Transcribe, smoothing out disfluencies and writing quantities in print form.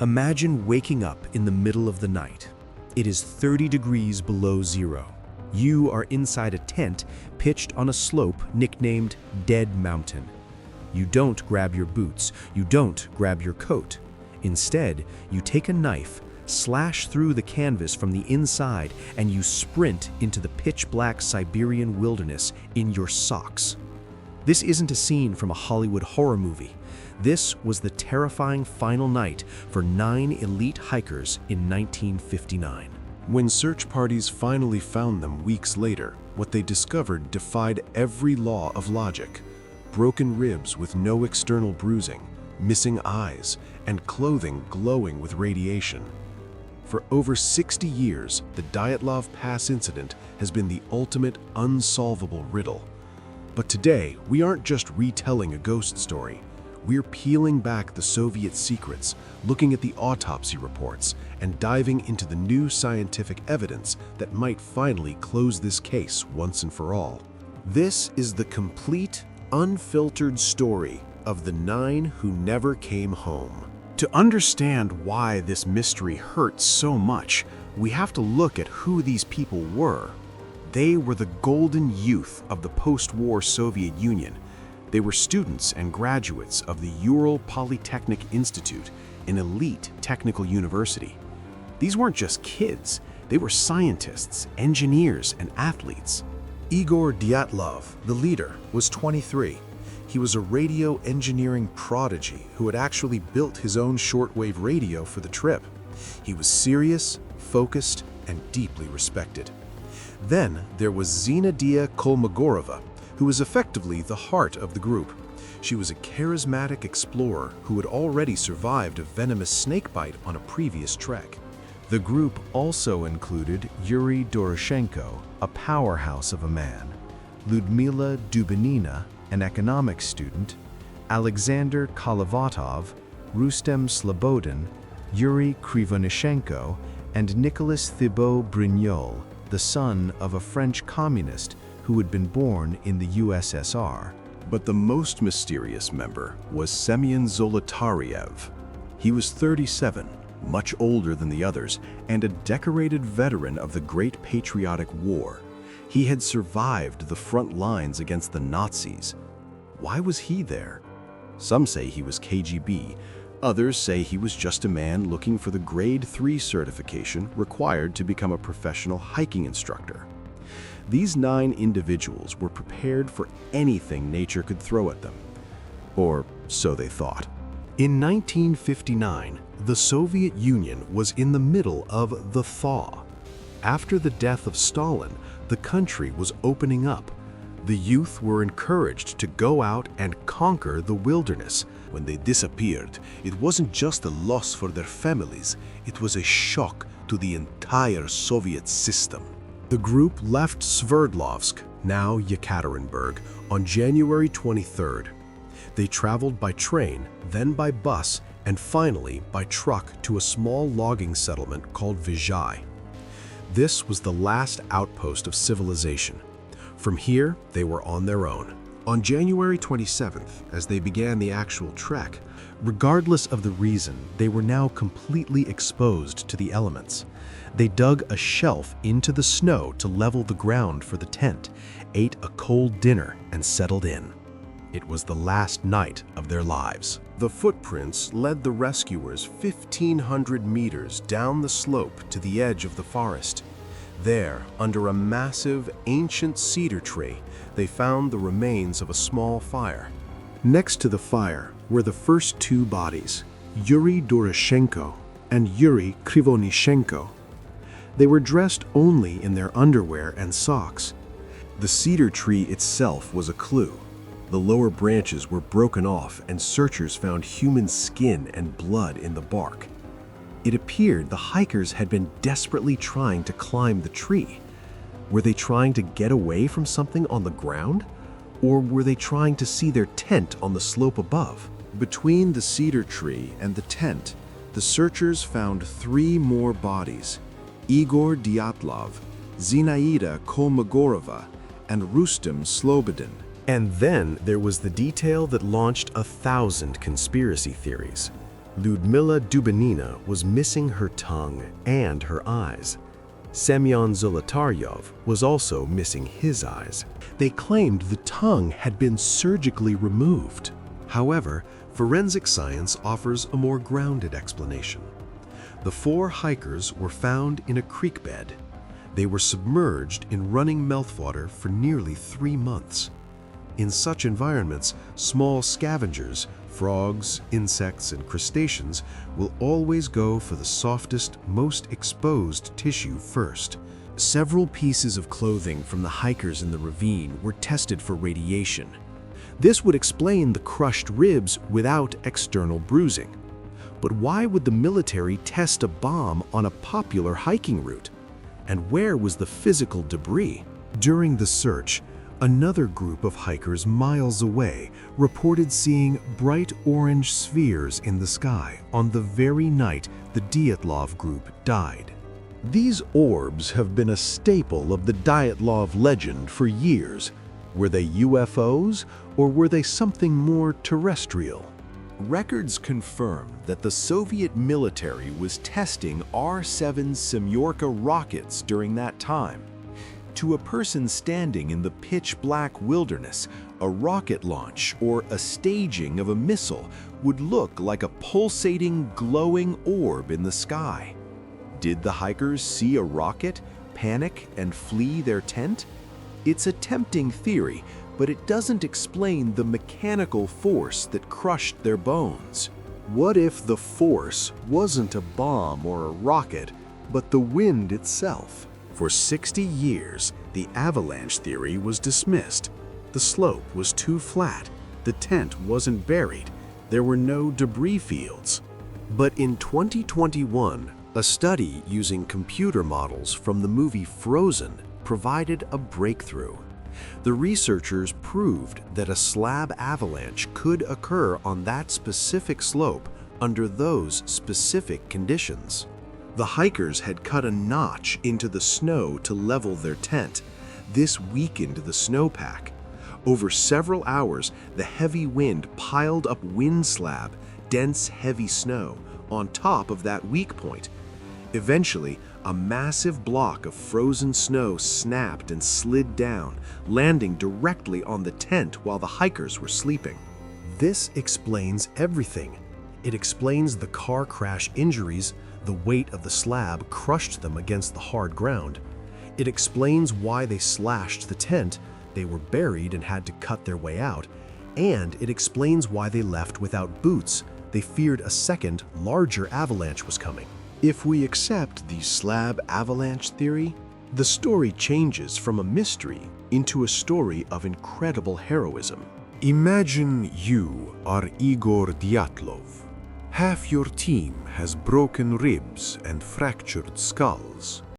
Imagine waking up in the middle of the night. It is 30 degrees below zero. You are inside a tent pitched on a slope nicknamed Dead Mountain. You don't grab your boots, you don't grab your coat. Instead, you take a knife, slash through the canvas from the inside, and you sprint into the pitch-black Siberian wilderness in your socks. This isn't a scene from a Hollywood horror movie. This was the terrifying final night for 9 elite hikers in 1959. When search parties finally found them weeks later, what they discovered defied every law of logic. Broken ribs with no external bruising, missing eyes, and clothing glowing with radiation. For over 60 years, the Dyatlov Pass Incident has been the ultimate unsolvable riddle. But today, we aren't just retelling a ghost story. We're peeling back the Soviet secrets, looking at the autopsy reports, and diving into the new scientific evidence that might finally close this case once and for all. This is the complete, unfiltered story of the 9 who never came home. To understand why this mystery hurts so much, we have to look at who these people were. They were the golden youth of the post-war Soviet Union. They were students and graduates of the Ural Polytechnic Institute, an elite technical university. These weren't just kids, they were scientists, engineers, and athletes. Igor Dyatlov, the leader, was 23. He was a radio engineering prodigy who had actually built his own shortwave radio for the trip. He was serious, focused, and deeply respected. Then there was Zinaida Kolmogorova, who was effectively the heart of the group. She was a charismatic explorer who had already survived a venomous snakebite on a previous trek. The group also included Yuri Doroshenko, a powerhouse of a man, Lyudmila Dubinina, an economics student, Alexander Kolovatov, Rustem Slobodin, Yuri Krivonishenko, and Nicholas Thibault Brignol, the son of a French communist who had been born in the USSR. But the most mysterious member was Semyon Zolotaryev. He was 37, much older than the others, and a decorated veteran of the Great Patriotic War. He had survived the front lines against the Nazis. Why was he there? Some say he was KGB. Others say he was just a man looking for the Grade 3 certification required to become a professional hiking instructor. These 9 individuals were prepared for anything nature could throw at them. Or so they thought. In 1959, the Soviet Union was in the middle of the thaw. After the death of Stalin, the country was opening up. The youth were encouraged to go out and conquer the wilderness. When they disappeared, it wasn't just a loss for their families, it was a shock to the entire Soviet system. The group left Sverdlovsk, now Yekaterinburg, on January 23rd. They traveled by train, then by bus, and finally by truck to a small logging settlement called Vizhai. This was the last outpost of civilization. From here, they were on their own. On January 27th, as they began the actual trek, regardless of the reason, they were now completely exposed to the elements. They dug a shelf into the snow to level the ground for the tent, ate a cold dinner, and settled in. It was the last night of their lives. The footprints led the rescuers 1,500 meters down the slope to the edge of the forest. There, under a massive, ancient cedar tree, they found the remains of a small fire. Next to the fire were the first 2 bodies, Yuri Doroshenko and Yuri Krivonishenko. They were dressed only in their underwear and socks. The cedar tree itself was a clue. The lower branches were broken off, and searchers found human skin and blood in the bark. It appeared the hikers had been desperately trying to climb the tree. Were they trying to get away from something on the ground? Or were they trying to see their tent on the slope above? Between the cedar tree and the tent, the searchers found 3 more bodies: Igor Dyatlov, Zinaida Kolmogorova, and Rustem Slobodin. And then there was the detail that launched 1,000 conspiracy theories. Lyudmila Dubinina was missing her tongue and her eyes. Semyon Zolotaryov was also missing his eyes. They claimed the tongue had been surgically removed. However, forensic science offers a more grounded explanation. The 4 hikers were found in a creek bed. They were submerged in running meltwater for nearly 3 months. In such environments, small scavengers, frogs, insects, and crustaceans will always go for the softest, most exposed tissue first. Several pieces of clothing from the hikers in the ravine were tested for radiation. This would explain the crushed ribs without external bruising. But why would the military test a bomb on a popular hiking route? And where was the physical debris? During the search, another group of hikers miles away reported seeing bright orange spheres in the sky on the very night the Dyatlov group died. These orbs have been a staple of the Dyatlov legend for years. Were they UFOs, or were they something more terrestrial? Records confirm that the Soviet military was testing R-7 Semyorka rockets during that time. To a person standing in the pitch-black wilderness, a rocket launch or a staging of a missile would look like a pulsating, glowing orb in the sky. Did the hikers see a rocket, panic, and flee their tent? It's a tempting theory, but it doesn't explain the mechanical force that crushed their bones. What if the force wasn't a bomb or a rocket, but the wind itself? For 60 years, the avalanche theory was dismissed. The slope was too flat, the tent wasn't buried, there were no debris fields. But in 2021, a study using computer models from the movie Frozen provided a breakthrough. The researchers proved that a slab avalanche could occur on that specific slope under those specific conditions. The hikers had cut a notch into the snow to level their tent. This weakened the snowpack. Over several hours, the heavy wind piled up wind slab, dense, heavy snow, on top of that weak point. Eventually, a massive block of frozen snow snapped and slid down, landing directly on the tent while the hikers were sleeping. This explains everything. It explains the car crash injuries. The weight of the slab crushed them against the hard ground. It explains why they slashed the tent. They were buried and had to cut their way out. And it explains why they left without boots. They feared a second, larger avalanche was coming. If we accept the slab avalanche theory, the story changes from a mystery into a story of incredible heroism. Imagine you are Igor Dyatlov. Half your team has broken ribs and fractured skulls.